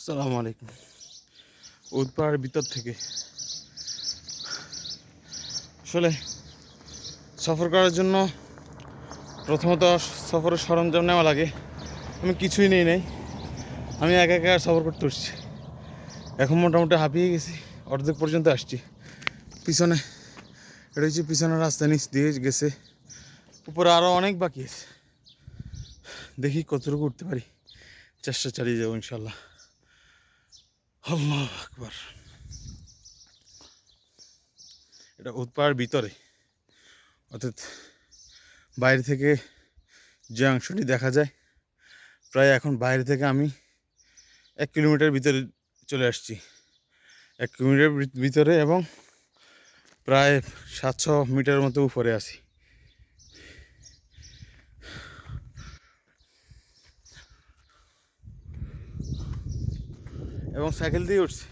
আসসালামু আলাইকুম। উৎপার ভিতর থেকে আসলে সফর করার জন্য প্রথমত সফরের সরঞ্জাম নেওয়া লাগে। আমি কিছুই নেই নাই, আমি একা একা সফর করতে আসছি। এখন মোটামুটি হাঁপিয়ে গেছি, অর্ধেক পর্যন্ত আসছি। পিছনে এটা হচ্ছে পিছনের রাস্তা, নিচ দিয়ে গেছে, উপরে আরও অনেক বাকি আছে। দেখি কতটুকু উঠতে পারি, চেষ্টা চালিয়ে যাবো ইনশাল্লাহ। আল্লাহু আকবার। এটা উৎপার ভিতরে, অর্থাৎ বাইরে থেকে যে অংশটি দেখা যায়, প্রায় এখন বাইরে থেকে আমি 1 কিলোমিটার ভিতরে চলে আসছি। 1 কিলোমিটার ভিতরে এবং প্রায় 700 মিটার মতো উপরে আছি। এবং সাইকেল দিয়ে উঠছি।